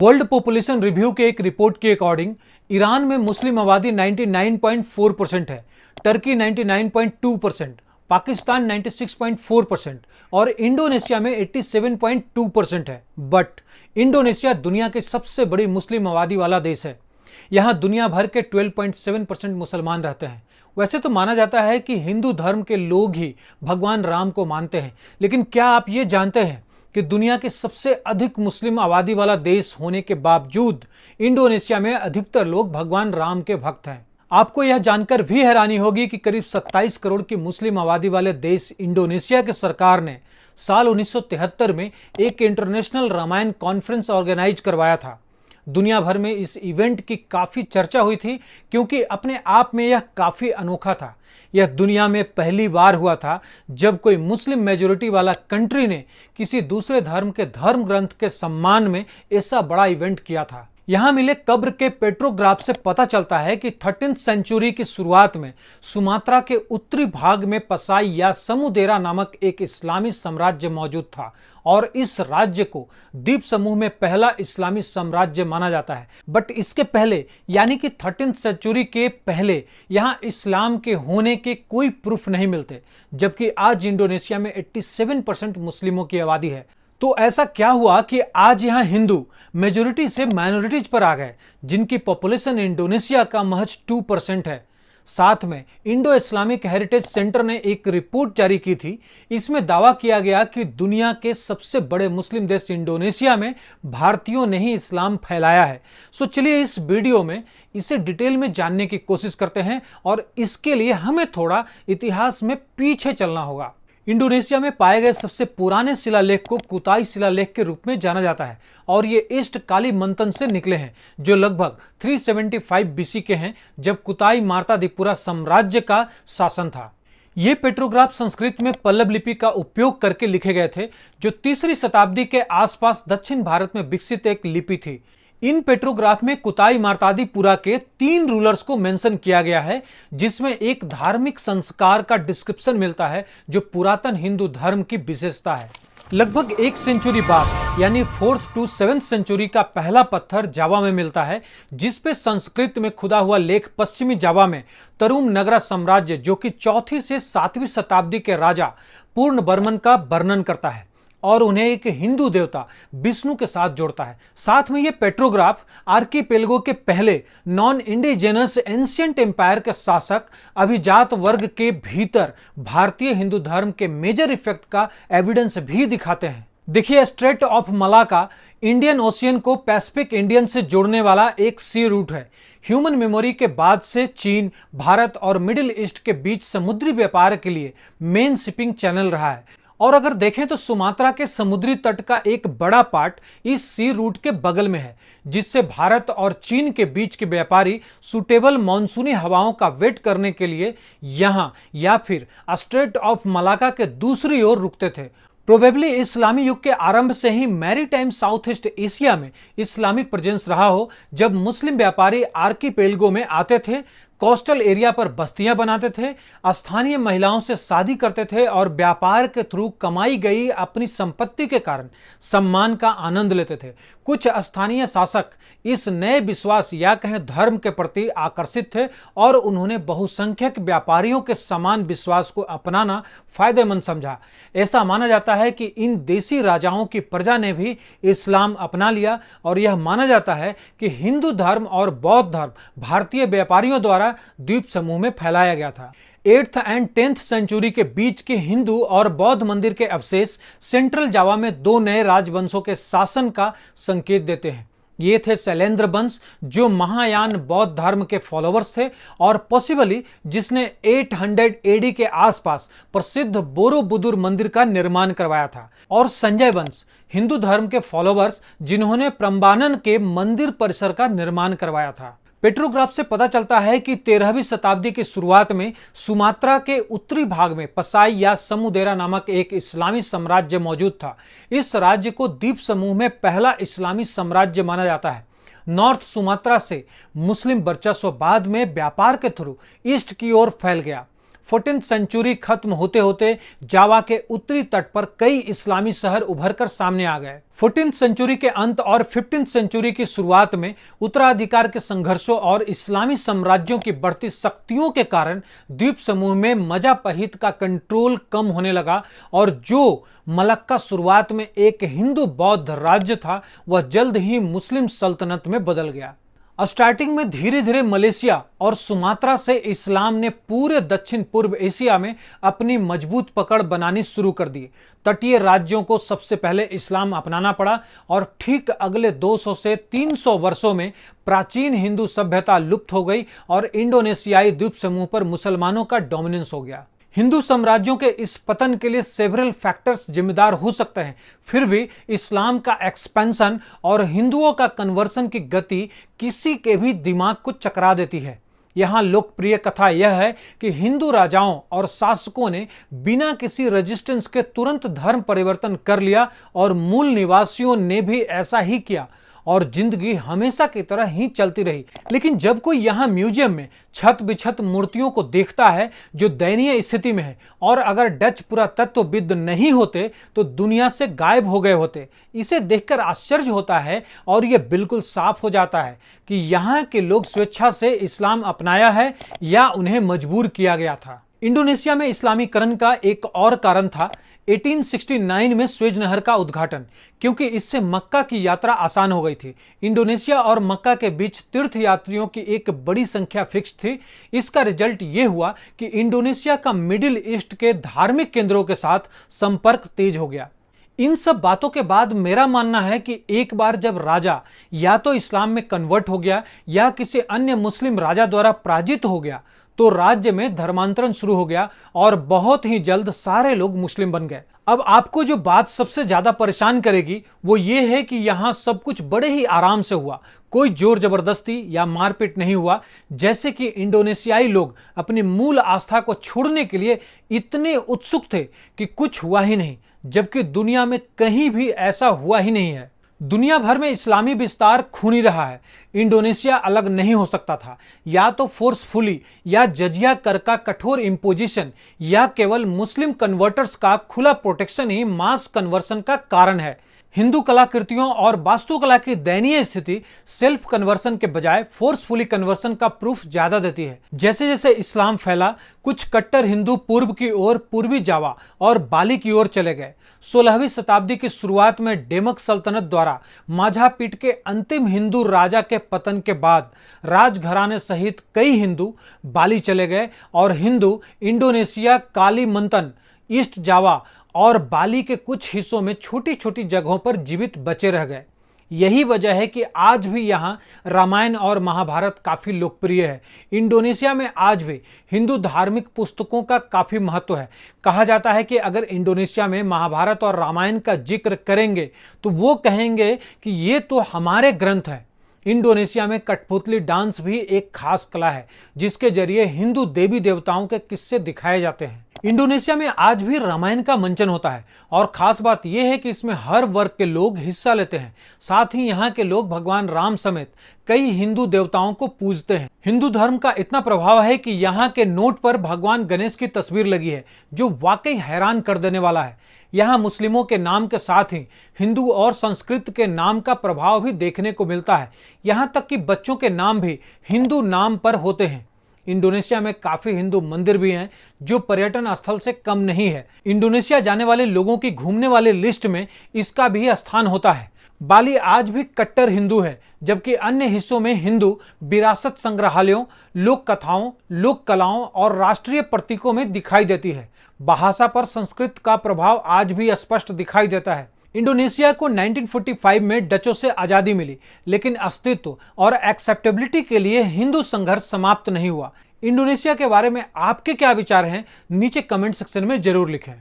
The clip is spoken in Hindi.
वर्ल्ड पॉपुलेशन रिव्यू के एक रिपोर्ट के अकॉर्डिंग ईरान में मुस्लिम आबादी 99.4% है, टर्की 99.2%, पाकिस्तान 96.4% और इंडोनेशिया में 87.2% है। बट इंडोनेशिया दुनिया की सबसे बड़ी मुस्लिम आबादी वाला देश है। यहां दुनिया भर के 12.7% मुसलमान रहते हैं। वैसे तो माना जाता है कि हिंदू धर्म के लोग ही भगवान राम को मानते हैं, लेकिन क्या आप ये जानते हैं कि दुनिया के सबसे अधिक मुस्लिम आबादी वाला देश होने के बावजूद इंडोनेशिया में अधिकतर लोग भगवान राम के भक्त हैं। आपको यह जानकर भी हैरानी होगी कि करीब 27 करोड़ की मुस्लिम आबादी वाले देश इंडोनेशिया की सरकार ने साल 1973 में एक इंटरनेशनल रामायण कॉन्फ्रेंस ऑर्गेनाइज करवाया था। दुनिया भर में इस इवेंट की काफी चर्चा हुई थी, क्योंकि अपने आप में यह काफी अनोखा था। यह दुनिया में पहली बार हुआ था जब कोई मुस्लिम मेजोरिटी वाला कंट्री ने किसी दूसरे धर्म के धर्म ग्रंथ के सम्मान में ऐसा बड़ा इवेंट किया था। यहां मिले कब्र के पेट्रोग्राफ से पता चलता है कि 13वीं सेंचुरी की शुरुआत में सुमात्रा के उत्तरी भाग में पसाई या समुदेरा नामक एक इस्लामी साम्राज्य मौजूद था और इस राज्य को द्वीप समूह में पहला इस्लामी साम्राज्य माना जाता है। बट इसके पहले यानी कि 13वीं सेंचुरी के पहले यहां इस्लाम के होने के कोई प्रूफ नहीं मिलते, जबकि आज इंडोनेशिया में 87% मुस्लिमों की आबादी है। तो ऐसा क्या हुआ कि आज यहां हिंदू मेजोरिटी से माइनॉरिटीज पर आ गए, जिनकी पॉपुलेशन इंडोनेशिया का महज 2% है। साथ में इंडो इस्लामिक हेरिटेज सेंटर ने एक रिपोर्ट जारी की थी। इसमें दावा किया गया कि दुनिया के सबसे बड़े मुस्लिम देश इंडोनेशिया में भारतीयों ने ही इस्लाम फैलाया है। सो चलिए इस वीडियो में इसे डिटेल में जानने की कोशिश करते हैं और इसके लिए हमें थोड़ा इतिहास में पीछे चलना होगा। इंडोनेशिया में पाए गए सबसे पुराने शिलालेख को कुताई शिलालेख के रूप में जाना जाता है और ये ईस्ट कालीमंतन से निकले हैं, जो लगभग 375 बीसी के हैं, जब कुताई मार्तादिपुरा साम्राज्य का शासन था। ये पेट्रोग्राफ संस्कृत में पल्लव लिपि का उपयोग करके लिखे गए थे, जो 3री शताब्दी के आसपास दक्षिण भारत में विकसित एक लिपि थी। इन पेट्रोग्राफ में कुताई मार्तादिपुरा के 3 रूलर्स को मेंशन किया गया है, जिसमें एक धार्मिक संस्कार का डिस्क्रिप्शन मिलता है जो पुरातन हिंदू धर्म की विशेषता है। लगभग 1 सेंचुरी बाद यानी 4th to 7th सेंचुरी का पहला पत्थर जावा में मिलता है, जिस पे संस्कृत में खुदा हुआ लेख पश्चिमी जावा में तरुम नगरा साम्राज्य, जो कि 4वीं से 7वीं शताब्दी के राजा पूर्ण बर्मन का वर्णन करता है और उन्हें एक हिंदू देवता विष्णु के साथ जोड़ता है। साथ में यह पेट्रोग्राफ आर्कीपेलगो के पहले नॉन इंडिजेनस एंशिएंट एम्पायर के शासक अभिजात वर्ग के भीतर भारतीय हिंदू धर्म के मेजर इफेक्ट का एविडेंस भी दिखाते हैं। देखिए, straight of Malacca Indian ocean को पैसिफिक इंडियन से जोड़ने वाला एक सी रूट है। ह्यूमन मेमोरी के बाद से चीन, भारत और मिडिल ईस्ट के बीच समुद्री व्यापार के लिए मेन शिपिंग चैनल रहा है। और अगर देखें तो सुमात्रा के समुद्री तट का एक बड़ा पार्ट इस सी रूट के बगल में है, जिससे भारत और चीन के बीच के व्यापारी सुटेबल मॉनसूनी हवाओं का वेट करने के लिए यहां या फिर स्ट्रेट ऑफ मलाका के दूसरी ओर रुकते थे। प्रोबेबली इस्लामी युग के आरंभ से ही मैरीटाइम साउथ ईस्ट एशिया में इस्लामिक प्रेजेंस रहा हो। जब मुस्लिम व्यापारी आर्कीपेलगो में आते थे, कोस्टल एरिया पर बस्तियां बनाते थे, स्थानीय महिलाओं से शादी करते थे और व्यापार के थ्रू कमाई गई अपनी संपत्ति के कारण सम्मान का आनंद लेते थे। कुछ स्थानीय शासक इस नए विश्वास या कहें धर्म के प्रति आकर्षित थे और उन्होंने बहुसंख्यक व्यापारियों के समान विश्वास को अपनाना फायदेमंद समझा। ऐसा माना जाता है कि इन देसी राजाओं की प्रजा ने भी इस्लाम अपना लिया और यह माना जाता है कि हिंदू धर्म और बौद्ध धर्म भारतीय व्यापारियों द्वारा द्वीप समूह में फैलाया गया था। 8th and 10th सेंचुरी के बीच के हिंदू और बौद्ध मंदिर के अवशेष सेंट्रल जावा में 2 नए राजवंशों के शासन का संकेत देते हैं। ये थे शैलेंद्र वंश, जो महायान बौद्ध धर्म के फॉलोवर्स थे और पॉसिबली जिसने 800 एडी के आसपास प्रसिद्ध बोरोबुदुर मंदिर का निर्माण करवाया था, और संजय वंश, हिंदू धर्म के फॉलोवर्स, जिन्होंने प्रम्बानन के मंदिर परिसर का निर्माण करवाया था। पेट्रोग्राफ से पता चलता है कि 13वीं शताब्दी की शुरुआत में सुमात्रा के उत्तरी भाग में पसाई या समुदेरा नामक एक इस्लामी साम्राज्य मौजूद था। इस राज्य को द्वीप समूह में पहला इस्लामी साम्राज्य माना जाता है। नॉर्थ सुमात्रा से मुस्लिम वर्चस्व बाद में व्यापार के थ्रू ईस्ट की ओर फैल गया। 14th सेंचुरी खत्म होते होते जावा के उत्तरी तट पर कई इस्लामी शहर उभरकर सामने आ गए। 14th सेंचुरी के अंत और 15th सेंचुरी की शुरुआत में उत्तराधिकार के संघर्षों और इस्लामी साम्राज्यों की बढ़ती शक्तियों के कारण द्वीप समूह में मजापहित का कंट्रोल कम होने लगा और जो मलक्का शुरुआत में एक हिंदू बौद्ध राज्य था वह जल्द ही मुस्लिम सल्तनत में बदल गया। स्टार्टिंग में धीरे धीरे मलेशिया और सुमात्रा से इस्लाम ने पूरे दक्षिण पूर्व एशिया में अपनी मजबूत पकड़ बनानी शुरू कर दी। तटीय राज्यों को सबसे पहले इस्लाम अपनाना पड़ा और ठीक अगले 200 से 300 वर्षों में प्राचीन हिंदू सभ्यता लुप्त हो गई और इंडोनेशियाई द्वीप समूह पर मुसलमानों का डोमिनेंस हो गया। हिंदू साम्राज्यों के इस पतन के लिए सेवरल फैक्टर्स जिम्मेदार हो सकते हैं, फिर भी इस्लाम का एक्सपेंशन और हिंदुओं का कन्वर्सन की गति किसी के भी दिमाग को चकरा देती है। यहाँ लोकप्रिय कथा यह है कि हिंदू राजाओं और शासकों ने बिना किसी रेजिस्टेंस के तुरंत धर्म परिवर्तन कर लिया और मूल निवासियों ने भी ऐसा ही किया और जिंदगी हमेशा की तरह ही चलती रही। लेकिन जब कोई यहाँ म्यूजियम में छत बिछत मूर्तियों को देखता है जो दयनीय स्थिति में है और अगर डच पुरातत्वविद नहीं होते तो दुनिया से गायब हो गए होते, इसे देखकर आश्चर्य होता है और यह बिल्कुल साफ हो जाता है कि यहाँ के लोग स्वेच्छा से इस्लाम अपनाया है या उन्हें मजबूर किया गया था। इंडोनेशिया में इस्लामीकरण का एक और कारण था 1869 में स्वेज नहर का उद्घाटन, क्योंकि इससे मक्का की यात्रा आसान हो गई थी। इंडोनेशिया और मक्का के बीच तीर्थ यात्रियों की एक बड़ी संख्या फिक्स थी। इसका रिजल्ट यह हुआ कि इंडोनेशिया का मिडिल ईस्ट के धार्मिक केंद्रों के साथ संपर्क तेज हो गया। इन सब बातों के बाद मेरा मानना है कि एक बार जब राजा या तो इस्लाम में कन्वर्ट हो गया या किसी अन्य मुस्लिम राजा द्वारा पराजित हो गया तो राज्य में धर्मांतरण शुरू हो गया और बहुत ही जल्द सारे लोग मुस्लिम बन गए। अब आपको जो बात सबसे ज्यादा परेशान करेगी वो ये है कि यहाँ सब कुछ बड़े ही आराम से हुआ, कोई जोर जबरदस्ती या मारपीट नहीं हुआ। जैसे कि इंडोनेशियाई लोग अपनी मूल आस्था को छोड़ने के लिए इतने उत्सुक थे कि कुछ हुआ ही नहीं, जबकि दुनिया में कहीं भी ऐसा हुआ ही नहीं है। दुनिया भर में इस्लामी विस्तार खूनी रहा है। इंडोनेशिया अलग नहीं हो सकता था, या तो फोर्सफुली या जजिया कर का कठोर इंपोजिशन या केवल मुस्लिम कन्वर्टर्स का खुला प्रोटेक्शन ही मास कन्वर्सन का कारण है। हिंदू कलाकृतियों और वास्तुकला की दयनीय स्थिति सेल्फ कन्वर्सन के बजाय फोर्सफुली कन्वर्सन का प्रूफ ज्यादा देती है। जैसे जैसे इस्लाम फैला, कुछ कट्टर हिंदू पूर्व की ओर पूर्वी जावा और बाली की ओर चले गए। 16वीं शताब्दी की शुरुआत में डेमक सल्तनत द्वारा माझापीठ के अंतिम हिंदू राजा के पतन के बाद राजघराने सहित कई हिंदू बाली चले गए और हिंदू इंडोनेशिया, कालीमंतन, ईस्ट जावा और बाली के कुछ हिस्सों में छोटी छोटी जगहों पर जीवित बचे रह गए। यही वजह है कि आज भी यहाँ रामायण और महाभारत काफी लोकप्रिय है। इंडोनेशिया में आज भी हिंदू धार्मिक पुस्तकों का काफी महत्व है। कहा जाता है कि अगर इंडोनेशिया में महाभारत और रामायण का जिक्र करेंगे तो वो कहेंगे कि ये तो हमारे ग्रंथ है। इंडोनेशिया में कठपुतली डांस भी एक खास कला है जिसके जरिए हिंदू देवी देवताओं के किस्से दिखाए जाते हैं। इंडोनेशिया में आज भी रामायण का मंचन होता है और खास बात यह है कि इसमें हर वर्ग के लोग हिस्सा लेते हैं। साथ ही यहाँ के लोग भगवान राम समेत कई हिंदू देवताओं को पूजते हैं। हिंदू धर्म का इतना प्रभाव है कि यहाँ के नोट पर भगवान गणेश की तस्वीर लगी है, जो वाकई हैरान कर देने वाला है। यहाँ मुस्लिमों के नाम के साथ ही हिंदू और संस्कृत के नाम का प्रभाव भी देखने को मिलता है। यहाँ तक कि बच्चों के नाम भी हिंदू नाम पर होते हैं। इंडोनेशिया में काफी हिंदू मंदिर भी हैं जो पर्यटन स्थल से कम नहीं है। इंडोनेशिया जाने वाले लोगों की घूमने वाले लिस्ट में इसका भी स्थान होता है। बाली आज भी कट्टर हिंदू है, जबकि अन्य हिस्सों में हिंदू विरासत संग्रहालयों, लोक कथाओं, लोक कलाओं और राष्ट्रीय प्रतीकों में दिखाई देती है। भाषा पर संस्कृत का प्रभाव आज भी स्पष्ट दिखाई देता है। इंडोनेशिया को 1945 में डचों से आजादी मिली, लेकिन अस्तित्व और एक्सेप्टेबिलिटी के लिए हिंदू संघर्ष समाप्त नहीं हुआ। इंडोनेशिया के बारे में आपके क्या विचार हैं, नीचे कमेंट सेक्शन में जरूर लिखें।